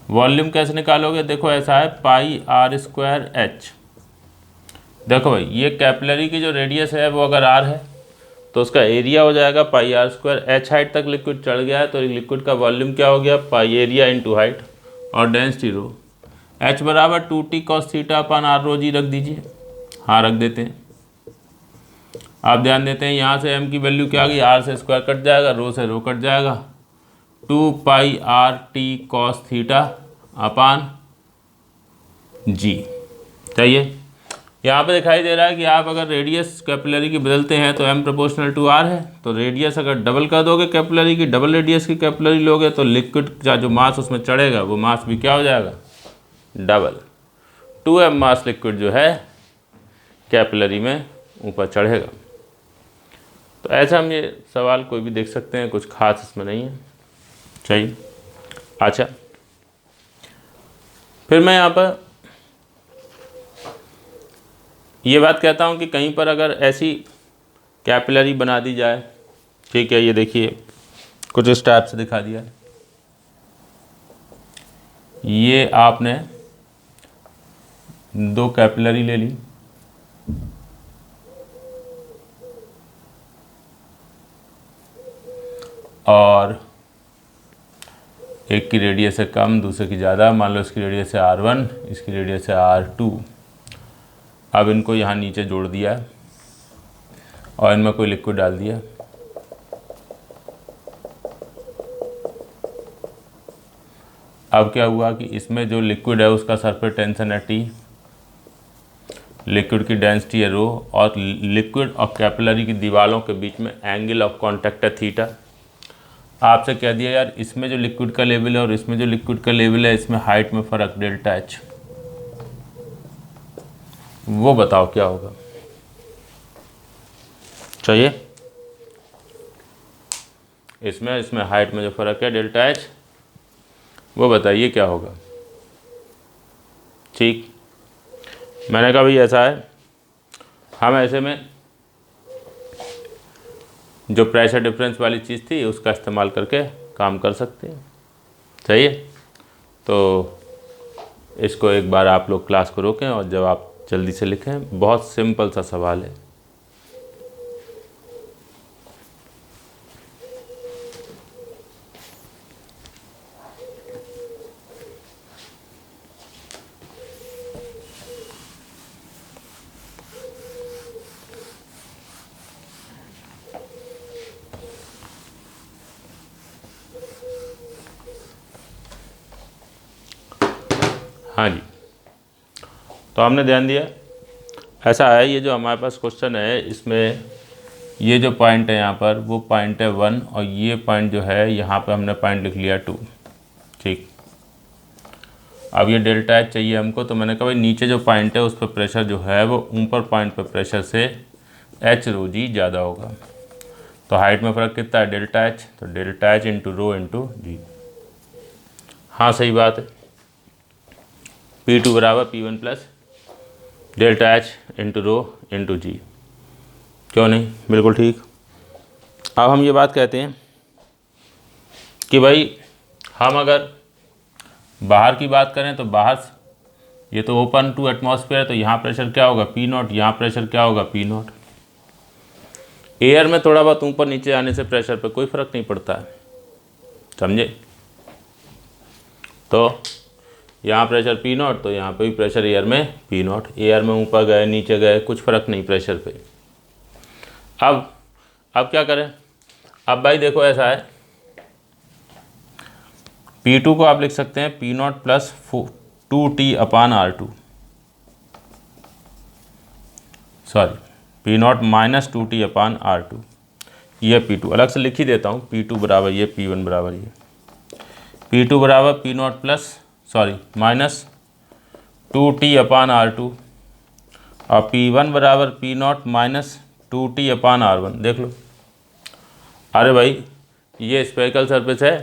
A: वॉल्यूम कैसे निकालोगे, देखो ऐसा है πr²h। देखो भाई, ये कैपिलरी की जो रेडियस है वो अगर r है, तो उसका एरिया हो जाएगा पाई आर स्क्वायर। एच हाइट तक लिक्विड चढ़ गया है तो लिक्विड का वॉल्यूम क्या हो गया, पाई एरिया इंटू हाइट और डेंसिटी रो। एच बराबर 2t cos theta upon R rho g रख दीजिए। हाँ रख देते हैं। आप ध्यान देते हैं यहाँ से m की वैल्यू क्या आ गई, r से स्क्वायर कट जाएगा, रो से रो कट जाएगा, 2 pi R T cos theta upon g. चाहिए यहाँ पे दिखाई दे रहा है कि आप अगर रेडियस कैपिलरी की बदलते हैं तो m प्रोपोर्शनल टू r है, तो रेडियस अगर डबल कर दोगे कैपिलरी की, डबल रेडियस की कैपिलरी लोगे तो लिक्विड का जो मास उसमें चढ़ेगा वो मास भी क्या हो जाएगा, डबल। 2m मास लिक्विड जो है कैपिलरी में ऊपर चढ़ेगा। तो ऐसा हम ये सवाल कोई भी देख सकते हैं, कुछ खास इसमें नहीं है। चाहिए अच्छा, फिर मैं यहाँ पर ये बात कहता हूँ कि कहीं पर अगर ऐसी कैपिलरी बना दी जाए, ठीक है, ये देखिए कुछ इस टाइप से दिखा दिया है। ये आपने 2 कैपिलरी ले ली और एक की रेडियस है कम, दूसरे की ज़्यादा, मान लो इसकी रेडियस है R1, इसकी रेडियस है R2। अब इनको यहाँ नीचे जोड़ दिया और इनमें कोई लिक्विड डाल दिया। अब क्या हुआ कि इसमें जो लिक्विड है उसका सरफेस टेंशन है T, लिक्विड की डेंसिटी है रो, और लिक्विड और कैपिलरी की दीवारों के बीच में एंगल ऑफ कांटेक्ट है थीटा। आपसे कह दिया यार इसमें जो लिक्विड का लेवल है और इसमें जो लिक्विड का लेवल है इसमें हाइट में फ़र्क डेल्टा एच, वो बताओ क्या होगा। चाहिए इसमें हाइट में जो फ़र्क है डेल्टा एच, वो बताइए क्या होगा। ठीक, मैंने कहा भाई ऐसा है, हम ऐसे में जो प्रेशर डिफरेंस वाली चीज़ थी उसका इस्तेमाल करके काम कर सकते हैं। सही है, तो इसको एक बार आप लोग क्लास को रोकें और जब आप जल्दी से लिखें। बहुत सिंपल सा सवाल है। हाँ जी, तो हमने ध्यान दिया ऐसा है, ये जो हमारे पास क्वेश्चन है इसमें ये जो पॉइंट है यहाँ पर वो पॉइंट है 1 और ये पॉइंट जो है यहाँ पे हमने पॉइंट लिख लिया 2। ठीक, अब ये डेल्टा एच चाहिए हमको, तो मैंने कहा भाई नीचे जो पॉइंट है उस पर प्रेशर जो है वो ऊपर पॉइंट पर प्रेशर से एच रो जी ज़्यादा होगा। तो हाइट में फ़र्क कितना है, डेल्टा एच, तो delta H into rho into g. हाँ सही बात है, P2 बराबर P1 plus delta H into rho into g. क्यों नहीं, बिल्कुल ठीक। अब हम ये बात कहते हैं कि भाई हम अगर बाहर की बात करें तो बाहर ये तो ओपन टू एटमॉस्फेयर है, तो यहाँ प्रेशर क्या होगा P0, यहाँ प्रेशर क्या होगा P0। एयर में थोड़ा बहुत ऊपर नीचे आने से प्रेशर पे कोई फ़र्क नहीं पड़ता है, समझे। तो यहाँ प्रेशर P0 तो यहाँ पे भी प्रेशर एयर में P0, एयर में ऊपर गए नीचे गए कुछ फ़र्क नहीं प्रेशर पे। अब क्या करें, अब भाई देखो ऐसा है, P2 को आप लिख सकते हैं P0 प्लस 2T अपान R2, sorry P0 minus 2T अपान R2। ये P2 अलग से लिख ही देता हूँ, P2 बराबर ये, P1 बराबर ये, P2 बराबर P0 प्लस माइनस 2T अपान R2 और P1 बराबर P0 माइनस 2T अपान R1। देख लो, अरे भाई ये स्फेरिकल सरफेस है,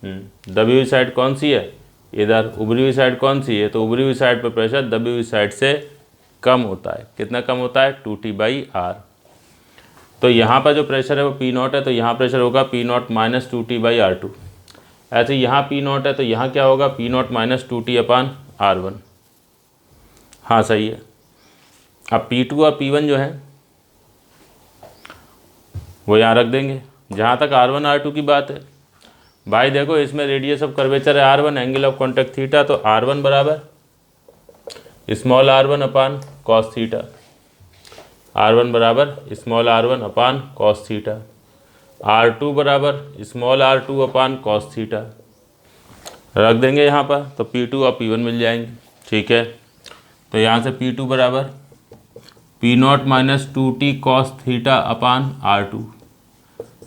A: दबी हुई साइड कौन सी है, इधर, उभरी हुई साइड कौन सी है, तो उभरी हुई साइड पर प्रेशर दबी हुई साइड से कम होता है। कितना कम होता है, 2T/R। तो यहाँ पर जो प्रेशर है वो P0 है, तो यहाँ प्रेशर होगा P0 माइनस 2T/R2। ऐसे यहाँ P0 है तो यहाँ क्या होगा, P0 माइनस 2T अपान R1। हाँ सही है। अब P2 और P1 जो है वो यहाँ रख देंगे। जहाँ तक R1 R2 की बात है भाई, देखो इसमें रेडियस ऑफ कर्वेचर है R1, angle of contact theta, तो R1 बराबर स्मॉल r1 अपान कॉस थीटा, R1 बराबर स्मॉल r1 अपान कॉस थीटा, R2 बराबर स्मॉल r2 अपान कॉस थीटा रख देंगे यहाँ पर, तो P2 और P1 मिल जाएंगे। ठीक है, तो यहाँ से P2 बराबर P0 minus 2t cos theta अपान R2,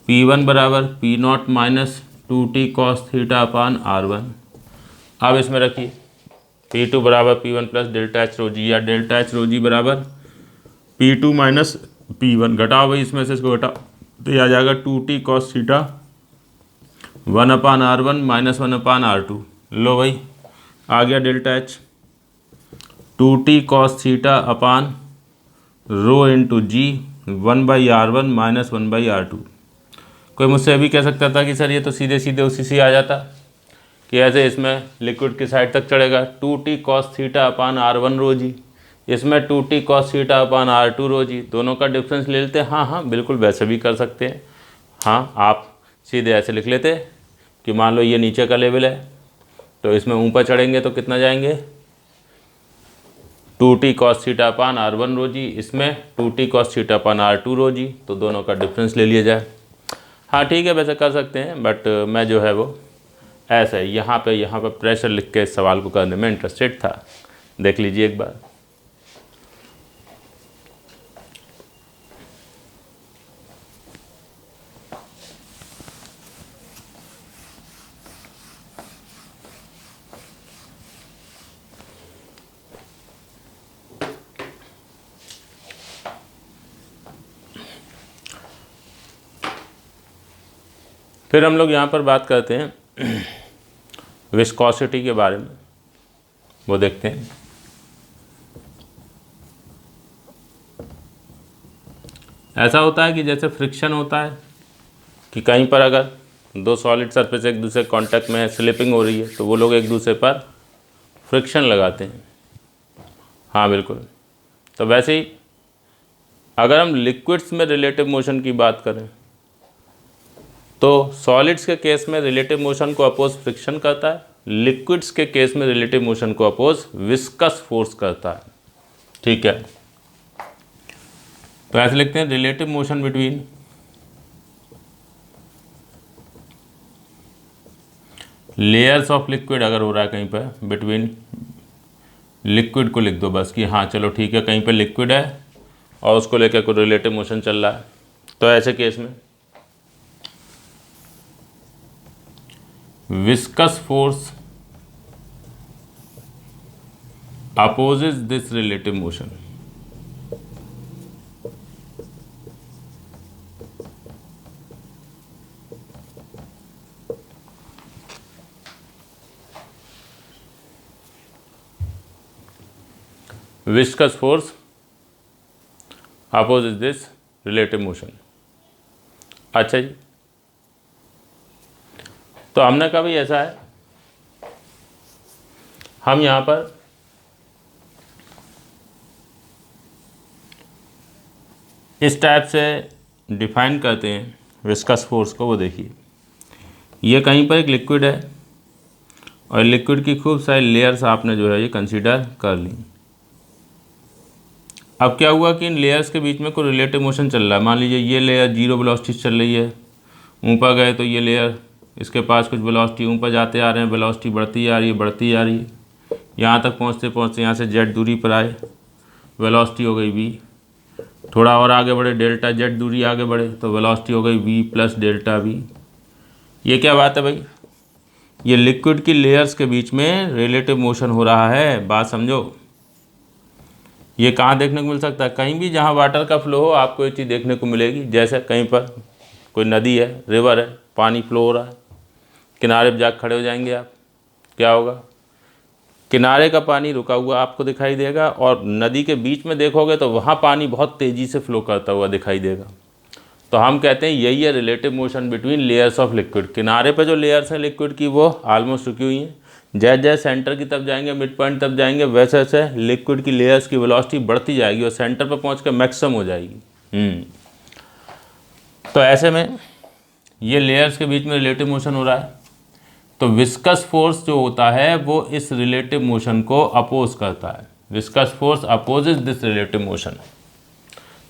A: P1 बराबर P0 minus 2t cos theta अपान R1। अब इसमें रखिए P2 बराबर P1 प्लस डेल्टा एच रो जी, या डेल्टा एच रो जी बराबर P2 माइनस P1, घटाओ भाई इसमें से इसको घटाओ, तो ये आ जाएगा 2t cos theta 1 upon R1 minus 1 upon R2। लो भाई आ गया delta H, 2t cos theta upon rho into g 1/R1 minus 1/R2। कोई मुझसे अभी कह सकता था कि सर ये तो सीधे सीधे उसी से आ जाता कि ऐसे इसमें लिक्विड की साइड तक चढ़ेगा 2t कॉस थीटा अपान R1 रो जी, इसमें 2t कॉस थीटा अपान R2 रो जी, दोनों का डिफरेंस ले लेते हैं। हाँ बिल्कुल वैसे भी कर सकते हैं। हाँ आप सीधे ऐसे लिख लेते कि मान लो ये नीचे का लेवल है, तो इसमें ऊपर चढ़ेंगे तो कितना जाएंगे 2t कॉस थीटा अपान R1 रो जी, इसमें 2t कॉस थीटा अपान R2 रो जी, तो दोनों का डिफरेंस ले लिया जाए। हाँ ठीक है, वैसे कर सकते हैं, बट मैं जो है वो ऐसे यहाँ पे प्रेशर लिख के इस सवाल को करने में इंटरेस्टेड था। देख लीजिए एक बार। फिर हम लोग यहाँ पर बात करते हैं विस्कोसिटी के बारे में, वो देखते हैं। ऐसा होता है कि जैसे फ्रिक्शन होता है कि कहीं पर अगर दो सॉलिड सरफेस एक दूसरे कांटेक्ट में है, स्लिपिंग हो रही है, तो वो लोग एक दूसरे पर फ्रिक्शन लगाते हैं। हाँ बिल्कुल। तो वैसे ही अगर हम लिक्विड्स में रिलेटिव मोशन की बात करें तो सॉलिड्स के केस में रिलेटिव मोशन को अपोज फ्रिक्शन करता है, लिक्विड्स के केस में रिलेटिव मोशन को अपोज विस्कस फोर्स करता है। ठीक है, तो ऐसे लिखते हैं relative motion between layers of liquid, अगर हो रहा है कहीं पर बिटवीन लिक्विड को लिख दो बस कि हाँ चलो ठीक है कहीं पर लिक्विड है और उसको लेकर कोई रिलेटिव मोशन चल रहा है, तो ऐसे केस में viscous force opposes this relative motion। viscous force opposes this relative motion। अच्छा जी, तो हमने कहा भाई ऐसा है, हम यहाँ पर इस टाइप से डिफाइन करते हैं विस्कस फोर्स को। वो देखिए ये कहीं पर एक लिक्विड है और लिक्विड की खूब सारी लेयर्स आपने जो है ये कंसीडर कर ली। अब क्या हुआ कि इन लेयर्स के बीच में कोई रिलेटिव मोशन चल रहा है। मान लीजिए ये लेयर जीरो वेलोसिटी चल रही है, ऊपर गए तो ये लेयर इसके पास कुछ वेलोसिटी, ऊपर जाते आ रहे हैं, वेलोसिटी बढ़ती आ रही है बढ़ती आ रही है, यहाँ तक पहुँचते पहुँचते यहाँ से जेड दूरी पर आए, वेलोसिटी हो गई वी। थोड़ा और आगे बढ़े, डेल्टा जेड दूरी आगे बढ़े तो वेलोसिटी हो गई वी प्लस डेल्टा वी। ये क्या बात है भाई, ये लिक्विड की लेयर्स के बीच में रिलेटिव मोशन हो रहा है। बात समझो, ये कहाँ देखने को मिल सकता है? कहीं भी जहाँ वाटर का फ्लो हो आपको ये चीज़ देखने को मिलेगी। जैसे कहीं पर कोई नदी है, रिवर है, पानी फ्लो हो रहा है, किनारे पर जाकर खड़े हो जाएंगे आप, क्या होगा? किनारे का पानी रुका हुआ आपको दिखाई देगा और नदी के बीच में देखोगे तो वहाँ पानी बहुत तेज़ी से फ्लो करता हुआ दिखाई देगा। तो हम कहते हैं यही है relative motion between layers of liquid. किनारे पे जो लेयर्स हैं लिक्विड की वो ऑलमोस्ट रुकी हुई हैं, जैसे जैसे सेंटर की तरफ जाएंगे, मिड पॉइंट तक जाएंगे, वैसे वैसे लिक्विड की लेयर्स की वेलोसिटी बढ़ती जाएगी और सेंटर पर पहुँच कर मैक्सिमम हो जाएगी। तो ऐसे में ये लेयर्स के बीच में रिलेटिव मोशन हो रहा है, तो विस्कस फोर्स जो होता है वो इस रिलेटिव मोशन को अपोज करता है। Viscous force opposes this relative motion.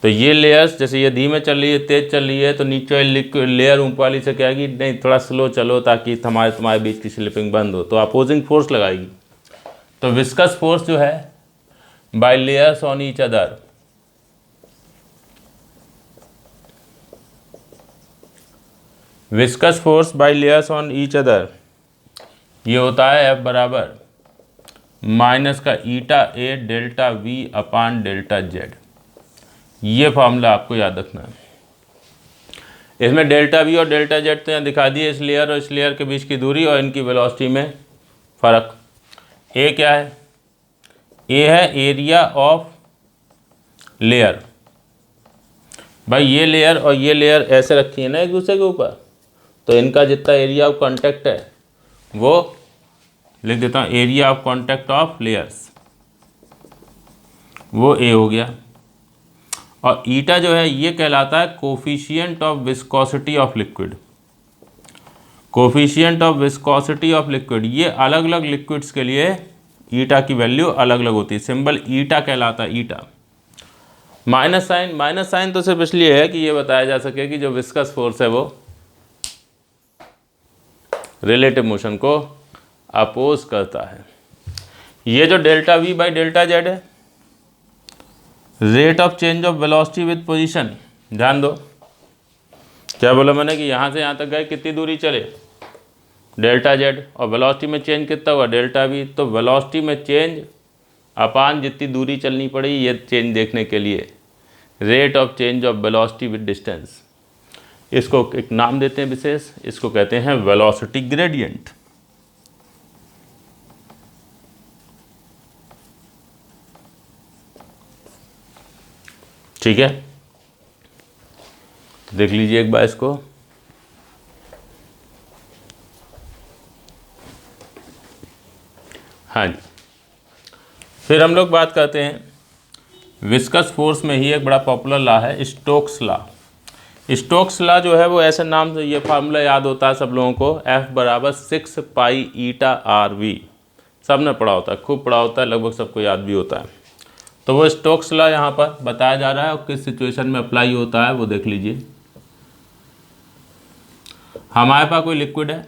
A: तो ये लेयर्स, जैसे ये धीमे चल रही है, तेज चल रही है, तो नीचे लिक्विड लेयर ऊपर वाली से कहेगी नहीं थोड़ा स्लो चलो ताकि तुम्हारे बीच की स्लिपिंग बंद हो, तो अपोजिंग फोर्स लगाएगी। तो विस्कस फोर्स जो है by layers on each other, viscous force by layers on each other, ये होता है F बराबर माइनस का eta A delta V upon delta Z। ये फॉर्मूला आपको याद रखना है। इसमें डेल्टा V और डेल्टा Z तो यहाँ दिखा दिए, इस लेयर और इस लेयर के बीच की दूरी और इनकी वेलोसिटी में फ़र्क। ए क्या है? ए है एरिया ऑफ लेयर। भाई ये लेयर और ये लेयर ऐसे रखी है ना एक दूसरे के ऊपर, तो इनका जितना एरिया ऑफ कांटेक्ट है वो लिख देता हूँ, area of contact of layers, वो ए हो गया। और ईटा जो है ये कहलाता है coefficient of viscosity of liquid. Coefficient of viscosity of liquid, ये अलग अलग लिक्विड्स के लिए ईटा की वैल्यू अलग अलग होती है। सिंबल ईटा कहलाता है, ईटा। माइनस साइन तो सिर्फ इसलिए है कि ये बताया जा सके कि जो विस्कस फोर्स है वो रिलेटिव मोशन को अपोज करता है। ये जो delta V by delta Z है, rate of change of velocity with position. ध्यान दो क्या बोला मैंने कि यहाँ से यहाँ तक गए कितनी दूरी चले, डेल्टा Z, और वेलोसिटी में चेंज कितना हुआ, डेल्टा V। तो वेलोसिटी में चेंज अपान जितनी दूरी चलनी पड़ी ये चेंज देखने के लिए, rate of change of velocity with distance. इसको एक नाम देते हैं विशेष, इसको कहते हैं वेलोसिटी ग्रेडियंट। ठीक है, देख लीजिए एक बार इसको। हाँ जी, फिर हम लोग बात करते हैं विस्कस फोर्स में ही एक बड़ा पॉपुलर लॉ है स्टोक्स लॉ। स्टोक्स लॉ जो है वो ऐसे नाम से, ये फार्मूला याद होता है सब लोगों को, F बराबर 6 पाई ईटा RV। सब ने पढ़ा होता है, खूब पढ़ा होता है, लगभग सबको याद भी होता है। तो वो स्टोक्स लॉ यहाँ पर बताया जा रहा है और किस सिचुएशन में अप्लाई होता है वो देख लीजिए। हमारे पास कोई लिक्विड है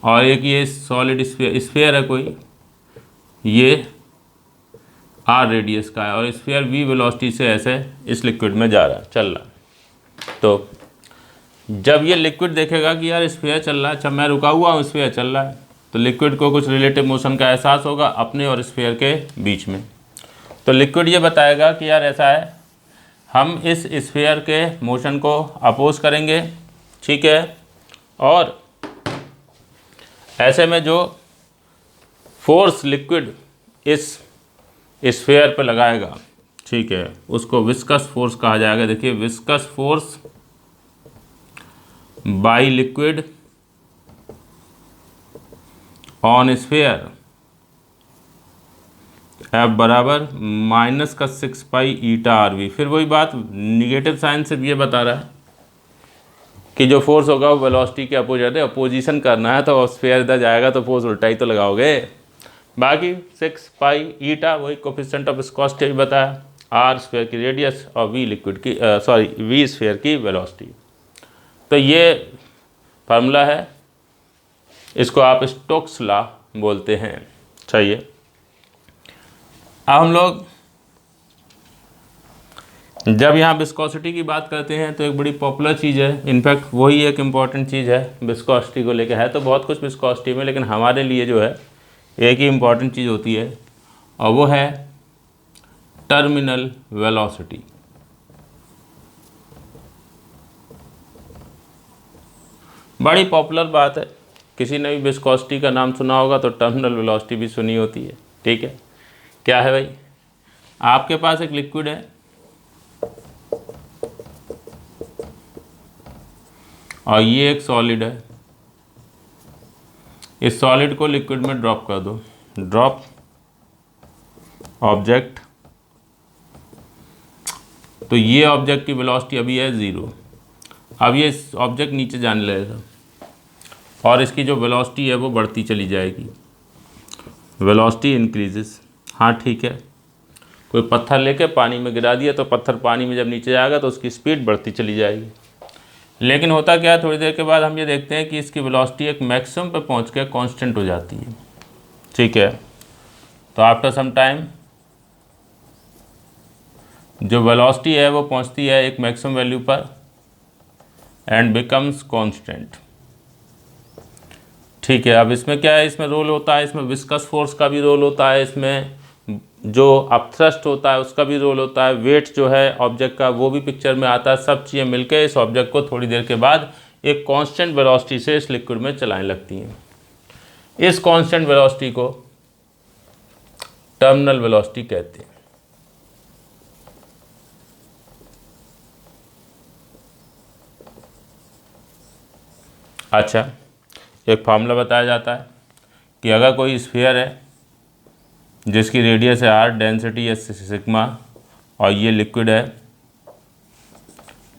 A: और एक ये सॉलिड स्फीयर है कोई, ये R रेडियस का है और स्फीयर V वेलोसिटी से ऐसे इस लिक्विड में जा रहा है, चल रहा है। तो जब ये लिक्विड देखेगा कि यार स्फीयर चल रहा है, अच्छा मैं रुका हुआ हूँ, स्फीयर चल रहा है, तो लिक्विड को कुछ रिलेटिव मोशन का एहसास होगा अपने और स्फीयर के बीच में। तो लिक्विड ये बताएगा कि यार ऐसा है, हम इस स्फीयर के मोशन को अपोज करेंगे, ठीक है, और ऐसे में जो फोर्स लिक्विड इस स्फीयर पर लगाएगा, ठीक है, उसको विस्कस फोर्स कहा जाएगा। देखिए, viscous force by liquid on sphere F बराबर माइनस का 6 पाई ईटा RV। फिर वही बात, निगेटिव साइन से ये बता रहा है कि जो फोर्स होगा वो वेलोसिटी के अपोजिट है, अपोजिशन करना है तो स्फीयर इधर जाएगा तो फोर्स उल्टा ही तो लगाओगे। बाकी 6 पाई ईटा वही कोफिशिएंट ऑफ विस्कोसिटी बताया, R स्फीयर की रेडियस और V लिक्विड की V स्फीयर की वेलोसिटी। तो ये फार्मूला है, इसको आप स्टोक्स लॉ बोलते हैं। चाहिए, अब हम लोग जब यहाँ विस्कोसिटी की बात करते हैं तो एक बड़ी पॉपुलर चीज़ है, इनफैक्ट वही एक इम्पॉर्टेंट चीज़ है विस्कोसिटी को लेकर। है तो बहुत कुछ विस्कोसिटी में, लेकिन हमारे लिए जो है एक ही इम्पॉर्टेंट चीज़ होती है और वो है टर्मिनल वेलोसिटी। बड़ी पॉपुलर बात है, किसी ने भी विस्कोसिटी का नाम सुना होगा तो टर्मिनल वेलोसिटी भी सुनी होती है। ठीक है, क्या है भाई, आपके पास एक लिक्विड है और ये एक सॉलिड है, इस सॉलिड को लिक्विड में ड्रॉप कर दो, ड्रॉप ऑब्जेक्ट तो ये ऑब्जेक्ट की वेलोसिटी अभी है 0। अब ये ऑब्जेक्ट नीचे जाने लगेगा और इसकी जो वेलोसिटी है वो बढ़ती चली जाएगी, वेलोसिटी इंक्रीजेस। हाँ ठीक है, कोई पत्थर लेके पानी में गिरा दिया तो पत्थर पानी में जब नीचे जाएगा तो उसकी स्पीड बढ़ती चली जाएगी। लेकिन होता क्या है, थोड़ी देर के बाद हम ये देखते हैं कि इसकी वेलोसिटी एक मैक्सिमम पे पहुंच के कांस्टेंट हो जाती है। ठीक है, तो आफ्टर सम टाइम जो वेलोसिटी है वो पहुंचती है एक मैक्सिमम वैल्यू पर एंड बिकम्स कांस्टेंट। ठीक है, अब इसमें क्या है, इसमें रोल होता है, इसमें विस्कस फोर्स का भी रोल होता है, इसमें जो अपथ्रस्ट होता है उसका भी रोल होता है, वेट जो है ऑब्जेक्ट का वो भी पिक्चर में आता है। सब चीज़ें मिलकर इस ऑब्जेक्ट को थोड़ी देर के बाद एक कांस्टेंट वेलोसिटी से इस लिक्विड में चलाने लगती हैं। इस कांस्टेंट वेलोसिटी को टर्मिनल वेलोसिटी कहते हैं। अच्छा, एक फार्मूला बताया जाता है कि अगर कोई स्फीयर है जिसकी रेडियस है r, डेंसिटी है सिग्मा, और ये लिक्विड है,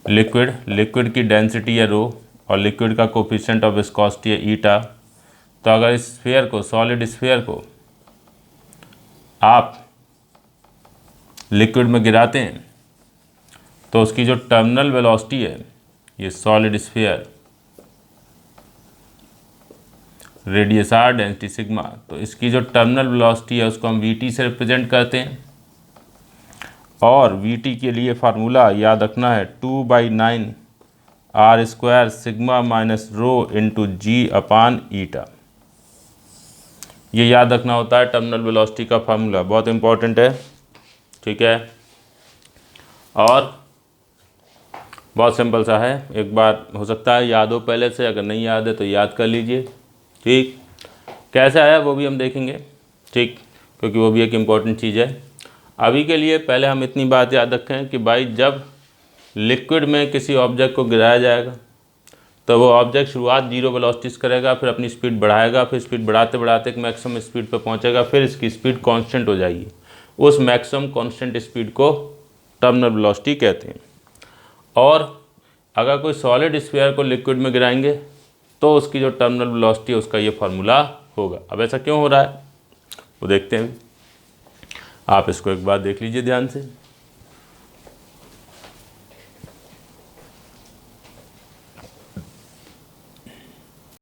A: लिक्विड की डेंसिटी है रो और लिक्विड का कोफिशिएंट ऑफ विस्कोसिटी है ईटा। तो अगर इस स्फीयर को, सॉलिड स्फीयर को आप लिक्विड में गिराते हैं तो उसकी जो टर्मिनल वेलोसिटी है, ये solid sphere, radius r, density sigma, तो इसकी जो टर्मिनल वेलोसिटी है उसको हम vt से रिप्रेजेंट करते हैं। और vt के लिए फार्मूला याद रखना है 2/9 r² sigma minus rho into g upon eta. ये याद रखना होता है टर्मिनल वेलोसिटी का फार्मूला, बहुत इंपॉर्टेंट है। ठीक है, और बहुत सिंपल सा है, एक बार हो सकता है याद हो पहले से, अगर नहीं याद है तो याद कर लीजिए। ठीक, कैसे आया वो भी हम देखेंगे। ठीक, क्योंकि वो भी एक इम्पॉर्टेंट चीज़ है। अभी के लिए पहले हम इतनी बात याद रखें कि भाई जब लिक्विड में किसी ऑब्जेक्ट को गिराया जाएगा तो वो ऑब्जेक्ट शुरुआत 0 वेलोसिटी से करेगा, फिर अपनी स्पीड बढ़ाएगा, फिर स्पीड बढ़ाते बढ़ाते एक मैक्सिमम स्पीड पर पहुंचेगा, फिर इसकी स्पीड कांस्टेंट हो जाएगी। उस मैक्सिमम कांस्टेंट स्पीड को टर्मिनल वेलोसिटी कहते हैं। और अगर कोई सॉलिड स्फीयर को लिक्विड में गिराएंगे तो उसकी जो टर्मिनल वेलोसिटी है उसका ये फार्मूला होगा। अब ऐसा क्यों हो रहा है वो देखते हैं। आप इसको एक बार देख लीजिए ध्यान से।